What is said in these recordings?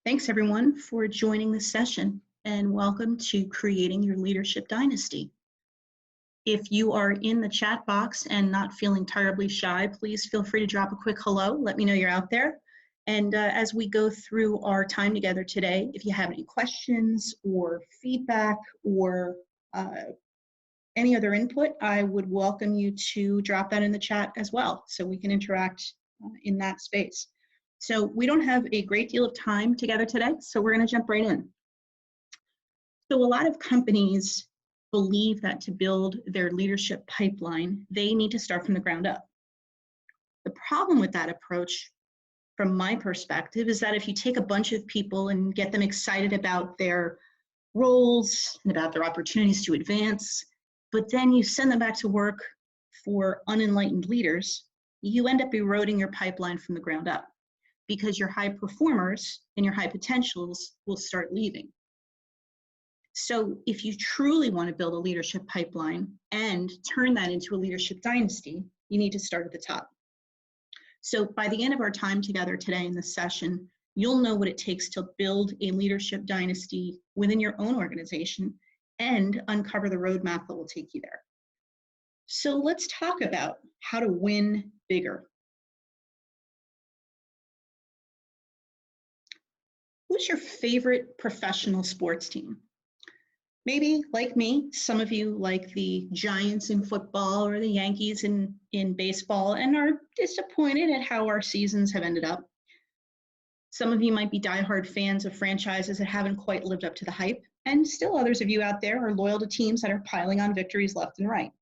Thanks everyone for joining this session and welcome to Creating Your Leadership Dynasty. If you are in the chat box and not feeling terribly shy, please feel free to drop a quick hello. Let me know you're out there. And as we go through our time together today, if you have any questions or feedback or any other input, I would welcome you to drop that in the chat as well so we can interact in that space. So we don't have a great deal of time together today, so we're going to jump right in. So a lot of companies believe that to build their leadership pipeline, they need to start from the ground up. The problem with that approach, from my perspective, is that if you take a bunch of people and get them excited about their roles and about their opportunities to advance, but then you send them back to work for unenlightened leaders, you end up eroding your pipeline from the ground up, because your high performers and your high potentials will start leaving. So if you truly want to build a leadership pipeline and turn that into a leadership dynasty, you need to start at the top. So by the end of our time together today in this session, you'll know what it takes to build a leadership dynasty within your own organization and uncover the roadmap that will take you there. So let's talk about how to win bigger. Who's your favorite professional sports team? Maybe, like me, some of you like the Giants in football or the Yankees in baseball and are disappointed at how our seasons have ended up. Some of you might be diehard fans of franchises that haven't quite lived up to the hype, and still others of you out there are loyal to teams that are piling on victories left and right.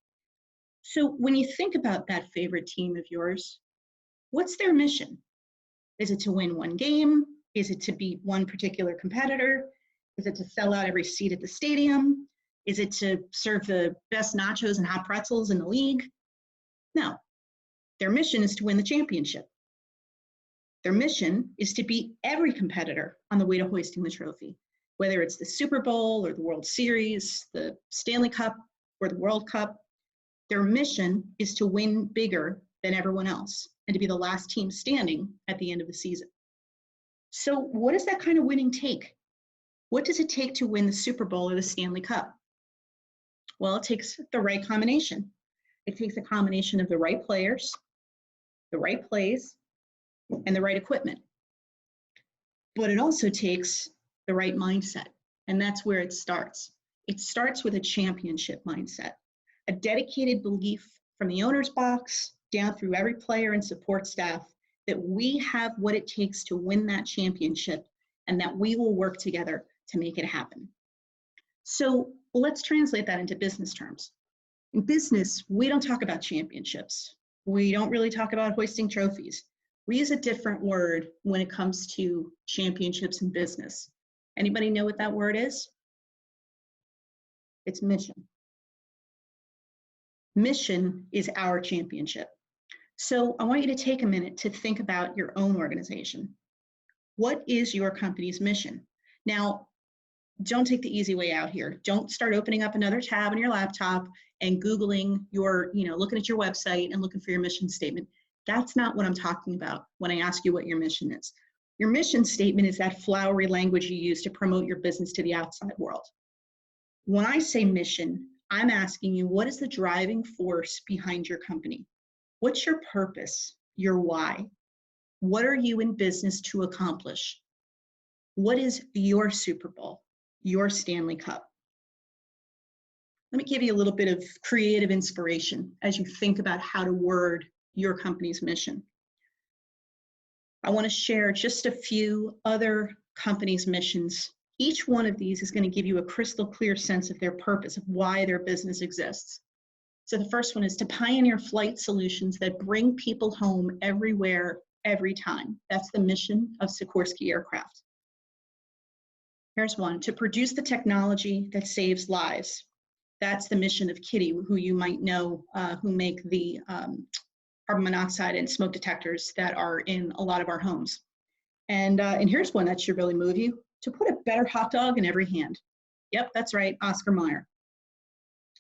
So when you think about that favorite team of yours, what's their mission? Is it to win one game? Is it to beat one particular competitor? Is it to sell out every seat at the stadium? Is it to serve the best nachos and hot pretzels in the league? No. Their mission is to win the championship. Their mission is to beat every competitor on the way to hoisting the trophy, whether it's the Super Bowl or the World Series, the Stanley Cup or the World Cup. Their mission is to win bigger than everyone else and to be the last team standing at the end of the season. So what does that kind of winning take? What does it take to win the Super Bowl or the Stanley Cup? Well, it takes the right combination. It takes a combination of the right players, the right plays, and the right equipment. But it also takes the right mindset, and that's where it starts. It starts with a championship mindset, a dedicated belief from the owner's box down through every player and support staff that we have what it takes to win that championship and that we will work together to make it happen. So let's translate that into business terms. In business, we don't talk about championships. We don't really talk about hoisting trophies. We use a different word when it comes to championships in business. Anybody know what that word is? It's mission. Mission is our championship. So I want you to take a minute to think about your own organization. What is your company's mission? Now, don't take the easy way out here. Don't start opening up another tab on your laptop and Googling your, looking at your website and looking for your mission statement. That's not what I'm talking about when I ask you what your mission is. Your mission statement is that flowery language you use to promote your business to the outside world. When I say mission, I'm asking you, what is the driving force behind your company? What's your purpose, your why? What are you in business to accomplish? What is your Super Bowl, your Stanley Cup? Let me give you a little bit of creative inspiration as you think about how to word your company's mission. I want to share just a few other companies' missions. Each one of these is going to give you a crystal clear sense of their purpose, of why their business exists. So the first one is to pioneer flight solutions that bring people home everywhere, every time. That's the mission of Sikorsky Aircraft. Here's one, to produce the technology that saves lives. That's the mission of Kitty, who you might know, who make the carbon monoxide and smoke detectors that are in a lot of our homes. And here's one that should really move you, to put a better hot dog in every hand. Yep, that's right, Oscar Mayer.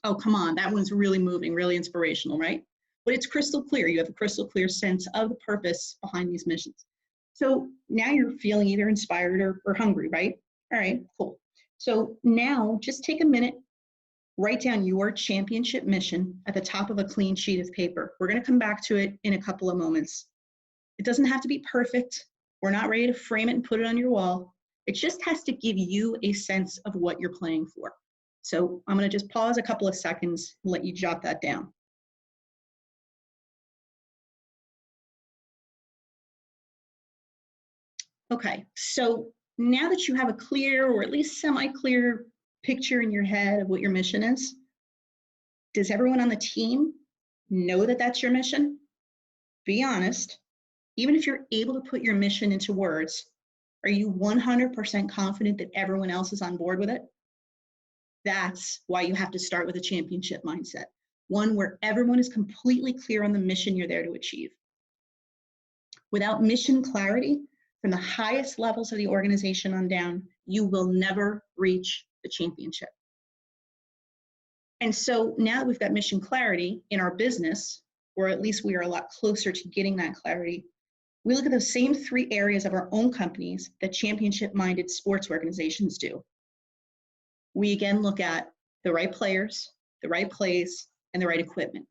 Oh, come on, that one's really moving, really inspirational, right? But it's crystal clear. You have a crystal clear sense of the purpose behind these missions. So now you're feeling either inspired or hungry, right? All right, cool. So now just take a minute, write down your championship mission at the top of a clean sheet of paper. We're going to come back to it in a couple of moments. It doesn't have to be perfect. We're not ready to frame it and put it on your wall. It just has to give you a sense of what you're playing for. So I'm going to just pause a couple of seconds and let you jot that down. Okay, so now that you have a clear or at least semi-clear picture in your head of what your mission is, does everyone on the team know that that's your mission? Be honest. Even if you're able to put your mission into words, are you 100% confident that everyone else is on board with it? That's why you have to start with a championship mindset, one where everyone is completely clear on the mission you're there to achieve. Without mission clarity, from the highest levels of the organization on down, you will never reach the championship. And so now that we've got mission clarity in our business, or at least we are a lot closer to getting that clarity, we look at the same 3 areas of our own companies that championship-minded sports organizations do. We again look at the right players, the right plays, and the right equipment.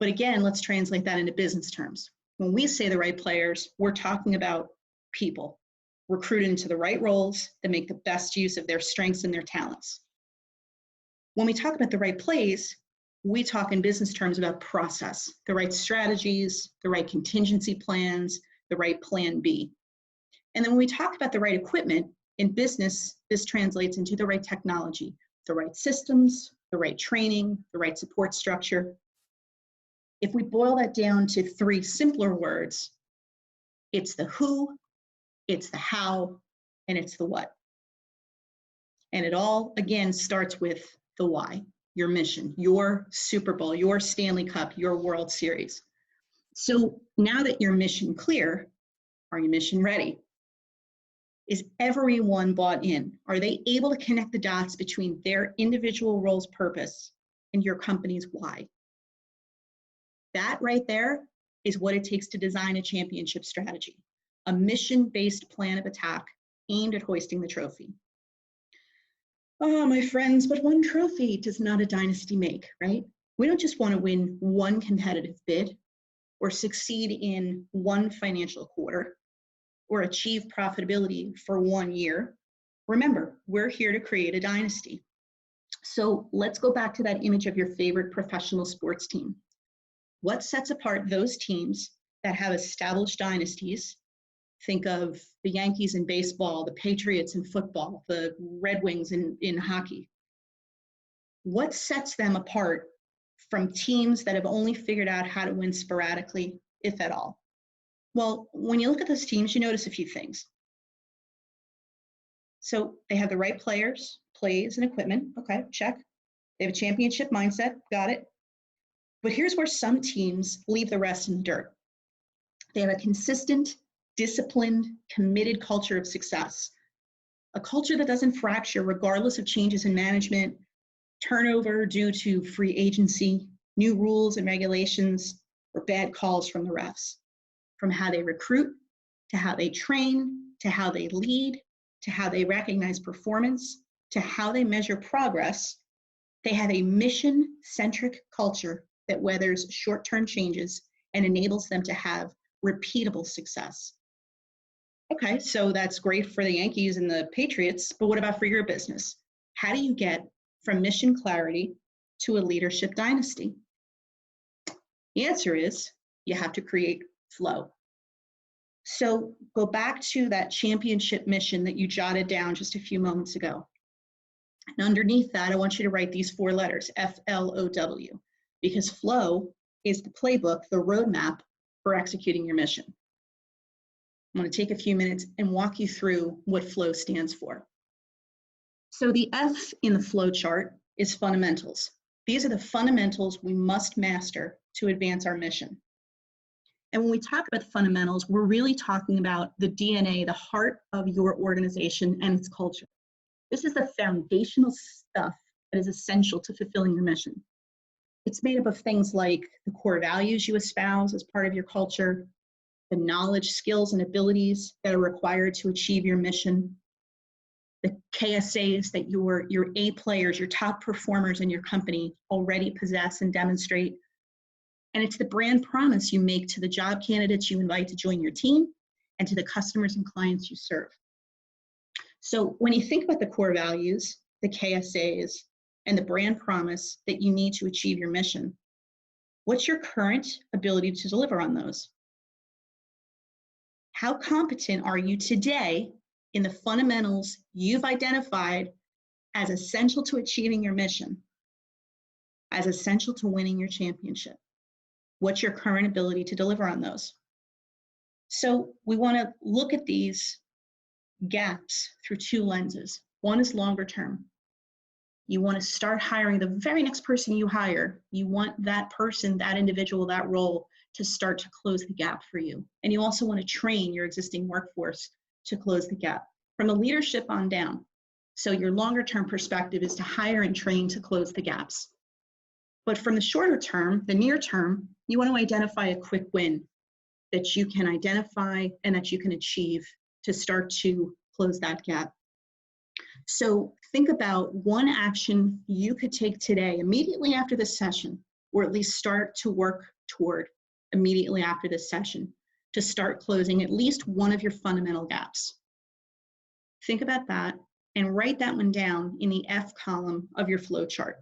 But again, let's translate that into business terms. When we say the right players, we're talking about people recruited into the right roles that make the best use of their strengths and their talents. When we talk about the right plays, we talk in business terms about process, the right strategies, the right contingency plans, the right plan B. And then when we talk about the right equipment, in business, this translates into the right technology, the right systems, the right training, the right support structure. If we boil that down to 3 simpler words, it's the who, it's the how, and it's the what. And it all, again, starts with the why, your mission, your Super Bowl, your Stanley Cup, your World Series. So now that you're mission clear, are you mission ready? Is everyone bought in? Are they able to connect the dots between their individual role's purpose and your company's why? That right there is what it takes to design a championship strategy, a mission-based plan of attack aimed at hoisting the trophy. Oh, my friends, but one trophy does not a dynasty make, right? We don't just want to win one competitive bid or succeed in one financial quarter or achieve profitability for 1 year. Remember, we're here to create a dynasty. So let's go back to that image of your favorite professional sports team. What sets apart those teams that have established dynasties? Think of the Yankees in baseball, the Patriots in football, the Red Wings in hockey. What sets them apart from teams that have only figured out how to win sporadically, if at all? Well, when you look at those teams, you notice a few things. So they have the right players, plays, and equipment. Okay, check. They have a championship mindset. Got it. But here's where some teams leave the rest in the dirt. They have a consistent, disciplined, committed culture of success. A culture that doesn't fracture regardless of changes in management, turnover due to free agency, new rules and regulations, or bad calls from the refs. From how they recruit, to how they train, to how they lead, to how they recognize performance, to how they measure progress, they have a mission-centric culture that weathers short-term changes and enables them to have repeatable success. Okay, so that's great for the Yankees and the Patriots, but what about for your business? How do you get from mission clarity to a leadership dynasty? The answer is you have to create flow. So go back to that championship mission that you jotted down just a few moments ago. And underneath that, I want you to write these 4 letters, F-L-O-W, because flow is the playbook, the roadmap for executing your mission. I'm going to take a few minutes and walk you through what flow stands for. So the F in the flow chart is fundamentals. These are the fundamentals we must master to advance our mission. And when we talk about the fundamentals, we're really talking about the DNA, the heart of your organization and its culture. This is the foundational stuff that is essential to fulfilling your mission. It's made up of things like the core values you espouse as part of your culture, the knowledge, skills, and abilities that are required to achieve your mission, the KSAs that your A players, your top performers in your company already possess and demonstrate. And it's the brand promise you make to the job candidates you invite to join your team and to the customers and clients you serve. So when you think about the core values, the KSAs, and the brand promise that you need to achieve your mission, what's your current ability to deliver on those? How competent are you today in the fundamentals you've identified as essential to achieving your mission, as essential to winning your championship? What's your current ability to deliver on those? So we want to look at these gaps through two lenses. One is longer term. You want to start hiring the very next person you hire. You want that person, that individual, that role to start to close the gap for you. And you also want to train your existing workforce to close the gap from a leadership on down. So your longer term perspective is to hire and train to close the gaps. But from the shorter term, the near term, you want to identify a quick win that you can identify and that you can achieve to start to close that gap. So think about one action you could take today, immediately after this session, or at least start to work toward immediately after this session, to start closing at least one of your fundamental gaps. Think about that and write that one down in the F column of your flow chart.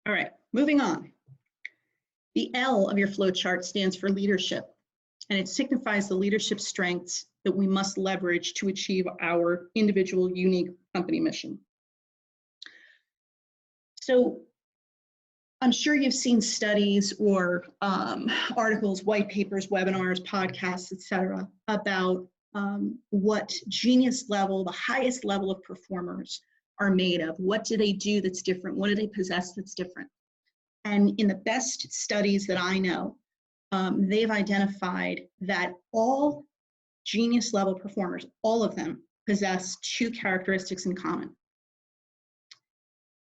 All right, moving on. The L of your flow chart stands for leadership, and it signifies the leadership strengths that we must leverage to achieve our individual, unique company mission. So I'm sure you've seen studies or articles, white papers, webinars, podcasts, etc., about what genius level, the highest level of performers are made of. What do they do that's different? What do they possess that's different? And in the best studies that I know, they've identified that all genius level performers, all of them, possess two characteristics in common.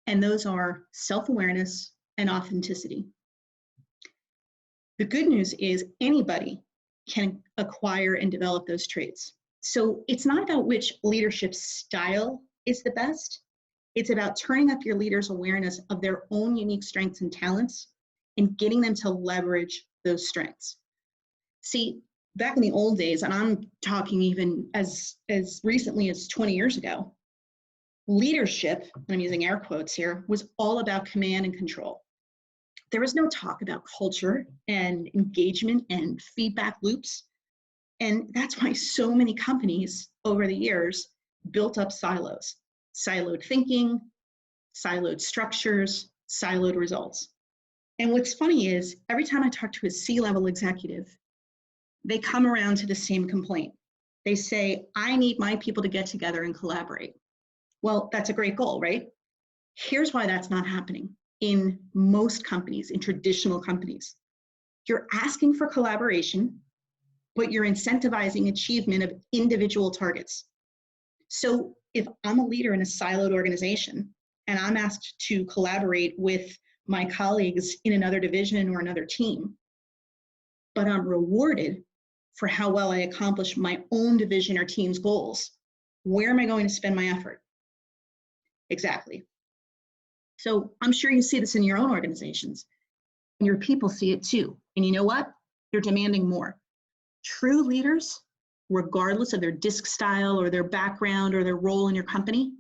And those are self-awareness and authenticity. The good news is anybody can acquire and develop those traits. So it's not about which leadership style is the best. It's about turning up your leaders' awareness of their own unique strengths and talents and getting them to leverage those strengths. See, back in the old days, and I'm talking even as recently as 20 years ago, leadership, and I'm using air quotes here, was all about command and control. There was no talk about culture and engagement and feedback loops. And that's why so many companies over the years built up silos. Siloed thinking, siloed structures, siloed results. And what's funny is every time I talk to a C-level executive, they come around to the same complaint. They say, I need my people to get together and collaborate. Well, that's a great goal, right? Here's why that's not happening in most companies, in traditional companies. You're asking for collaboration, but you're incentivizing achievement of individual targets. So if I'm a leader in a siloed organization and I'm asked to collaborate with my colleagues in another division or another team, but I'm rewarded for how well I accomplish my own division or team's goals, where am I going to spend my effort? Exactly. So I'm sure you see this in your own organizations. And your people see it too. And you know what? They're demanding more. True leaders, regardless of their disc style or their background or their role in your company,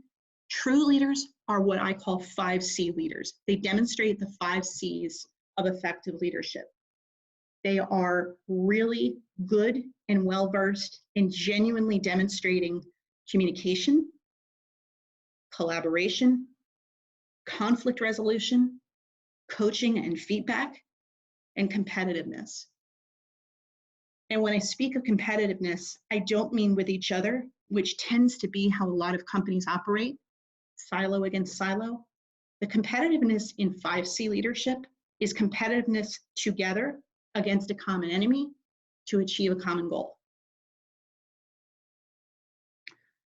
true leaders are what I call 5C leaders. They demonstrate the 5 C's of effective leadership. They are really good and well-versed in genuinely demonstrating communication, collaboration, conflict resolution, coaching and feedback, and competitiveness. And when I speak of competitiveness, I don't mean with each other, which tends to be how a lot of companies operate, silo against silo. The competitiveness in 5C leadership is competitiveness together against a common enemy to achieve a common goal.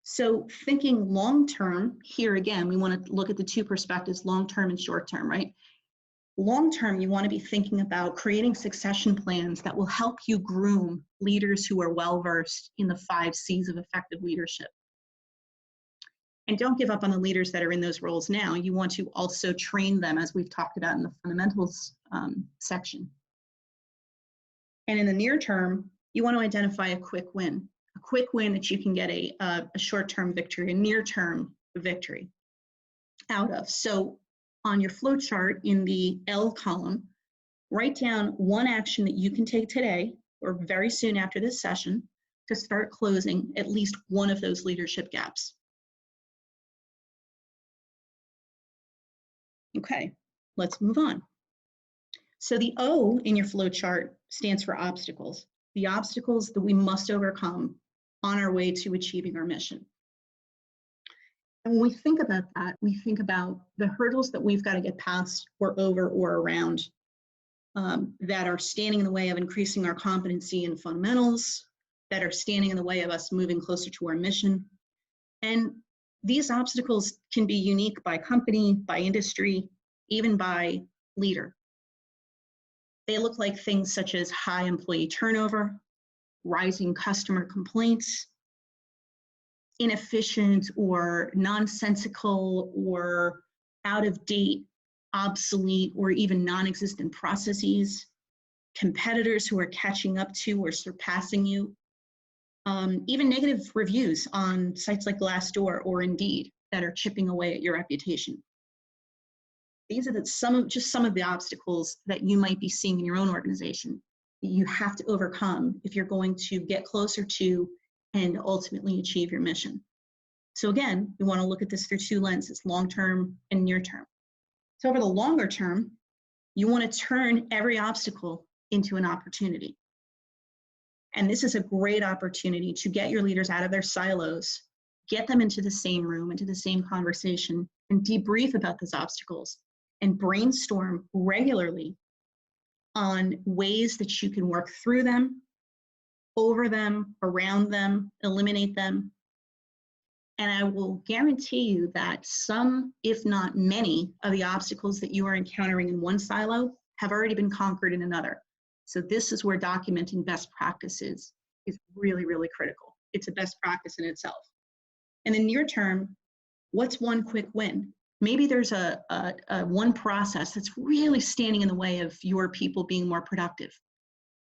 So thinking long-term, here again, we want to look at the two perspectives, long-term and short-term, right? Long-term, you want to be thinking about creating succession plans that will help you groom leaders who are well-versed in the 5 C's of effective leadership. And don't give up on the leaders that are in those roles now. You want to also train them, as we've talked about in the fundamentals section. And in the near term, you want to identify a quick win that you can get a short-term victory, a near-term victory out of. So on your flow chart in the L column, write down one action that you can take today or very soon after this session to start closing at least one of those leadership gaps. Okay, let's move on. So the O in your flow chart stands for obstacles, the obstacles that we must overcome on our way to achieving our mission. And when we think about that, we think about the hurdles that we've got to get past or over or around that are standing in the way of increasing our competency in fundamentals, that are standing in the way of us moving closer to our mission. And these obstacles can be unique by company, by industry, even by leader. They look like things such as high employee turnover, rising customer complaints, inefficient or nonsensical or out of date, obsolete, or even non-existent processes, competitors who are catching up to or surpassing you, even negative reviews on sites like Glassdoor or Indeed that are chipping away at your reputation. These are just some of the obstacles that you might be seeing in your own organization that you have to overcome if you're going to get closer to and ultimately achieve your mission. So again, we want to look at this through 2 lenses, long-term and near-term. So over the longer term, you want to turn every obstacle into an opportunity. And this is a great opportunity to get your leaders out of their silos, get them into the same room, into the same conversation, and debrief about those obstacles and brainstorm regularly on ways that you can work through them, over them, around them, eliminate them. And I will guarantee you that some, if not many, of the obstacles that you are encountering in one silo have already been conquered in another. So this is where documenting best practices is really, really critical. It's a best practice in itself. In the near term, what's one quick win? Maybe there's a one process that's really standing in the way of your people being more productive.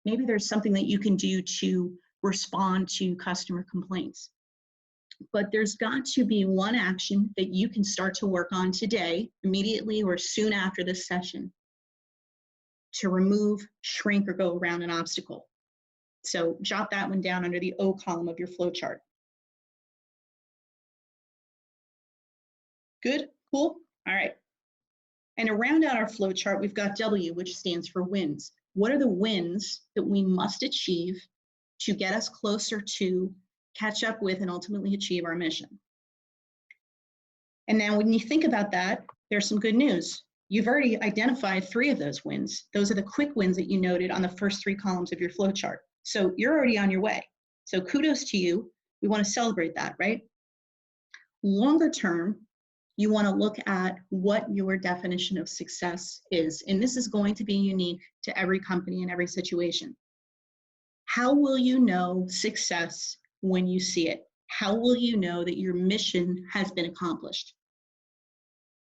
Maybe there's something that you can do to respond to customer complaints. But there's got to be one action that you can start to work on today, immediately or soon after this session, to remove, shrink, or go around an obstacle. So jot that one down under the O column of your flow chart. Good, cool, all right. And to round out our flow chart, we've got W, which stands for wins. What are the wins that we must achieve to get us closer to catch up with and ultimately achieve our mission? And now when you think about that, there's some good news. You've already identified 3 of those wins. Those are the quick wins that you noted on the first 3 columns of your flow chart. So you're already on your way. So kudos to you. We want to celebrate that, right? Longer term, you want to look at what your definition of success is. And this is going to be unique to every company and every situation. How will you know success when you see it? How will you know that your mission has been accomplished?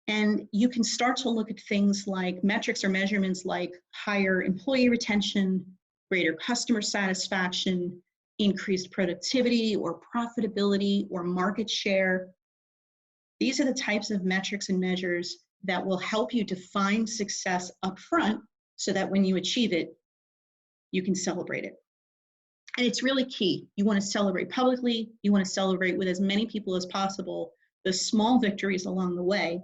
And you can start to look at things like metrics or measurements like higher employee retention, greater customer satisfaction, increased productivity or profitability or market share. These are the types of metrics and measures that will help you define success up front so that when you achieve it, you can celebrate it. And it's really key. You want to celebrate publicly. You want to celebrate with as many people as possible, the small victories along the way,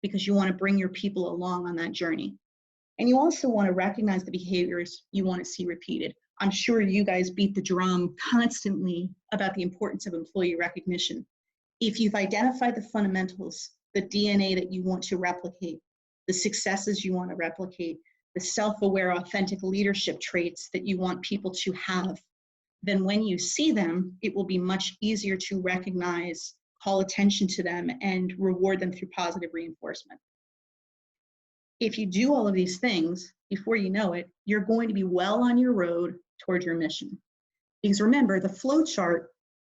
because you want to bring your people along on that journey. And you also want to recognize the behaviors you want to see repeated. I'm sure you guys beat the drum constantly about the importance of employee recognition. If you've identified the fundamentals, the DNA that you want to replicate, the successes you want to replicate, the self-aware, authentic leadership traits that you want people to have, then when you see them, it will be much easier to recognize, call attention to them, and reward them through positive reinforcement. If you do all of these things, before you know it, you're going to be well on your road toward your mission. Because remember, the flow chart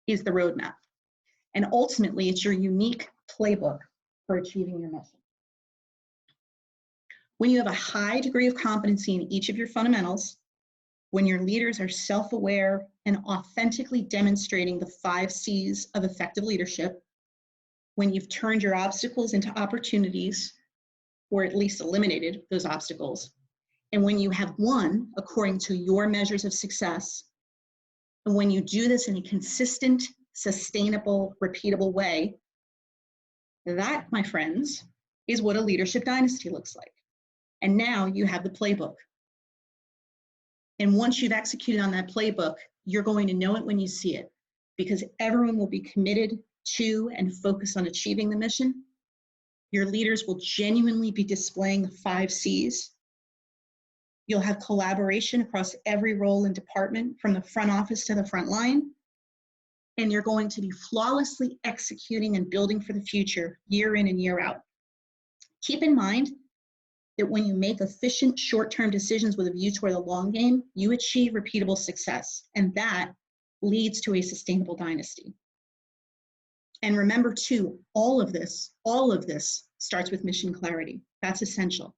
is the roadmap. And ultimately, it's your unique playbook for achieving your mission. When you have a high degree of competency in each of your fundamentals, when your leaders are self-aware and authentically demonstrating the 5 C's of effective leadership, when you've turned your obstacles into opportunities, or at least eliminated those obstacles, and when you have won according to your measures of success, and when you do this in a consistent, sustainable, repeatable way, that, my friends, is what a leadership dynasty looks like. And now you have the playbook. And once you've executed on that playbook, you're going to know it when you see it, because everyone will be committed to and focused on achieving the mission. Your leaders will genuinely be displaying the 5 C's. You'll have collaboration across every role and department, from the front office to the front line. And you're going to be flawlessly executing and building for the future, year in and year out. Keep in mind that when you make efficient short-term decisions with a view toward the long game, you achieve repeatable success, and that leads to a sustainable dynasty. And remember too, all of this starts with mission clarity. That's essential,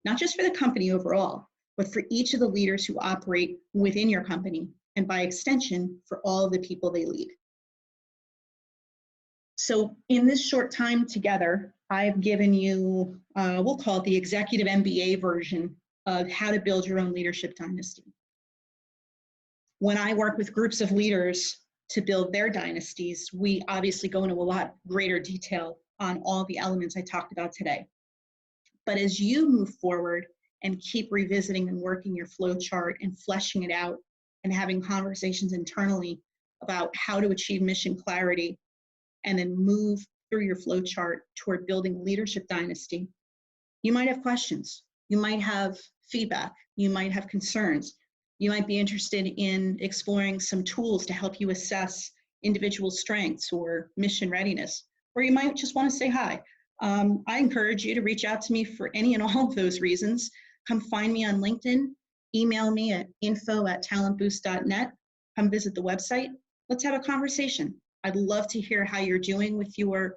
not just for the company overall, but for each of the leaders who operate within your company, and by extension, for all of the people they lead. So in this short time together, I've given you, we'll call it the executive MBA version of how to build your own leadership dynasty. When I work with groups of leaders to build their dynasties, we obviously go into a lot greater detail on all the elements I talked about today. But as you move forward and keep revisiting and working your flow chart and fleshing it out and having conversations internally about how to achieve mission clarity and then move through your flow chart toward building a leadership dynasty, you might have questions, you might have feedback, you might have concerns, you might be interested in exploring some tools to help you assess individual strengths or mission readiness, or you might just want to say hi. I encourage you to reach out to me for any and all of those reasons. Come find me on LinkedIn, email me at info@talentboost.net, come visit the website. Let's have a conversation. I'd love to hear how you're doing with your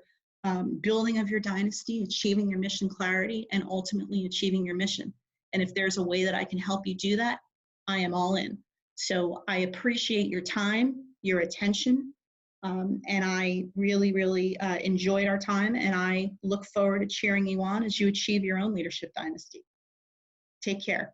building of your dynasty, achieving your mission clarity, and ultimately achieving your mission. And if there's a way that I can help you do that, I am all in. So I appreciate your time, your attention, and I really, really enjoyed our time, and I look forward to cheering you on as you achieve your own leadership dynasty. Take care.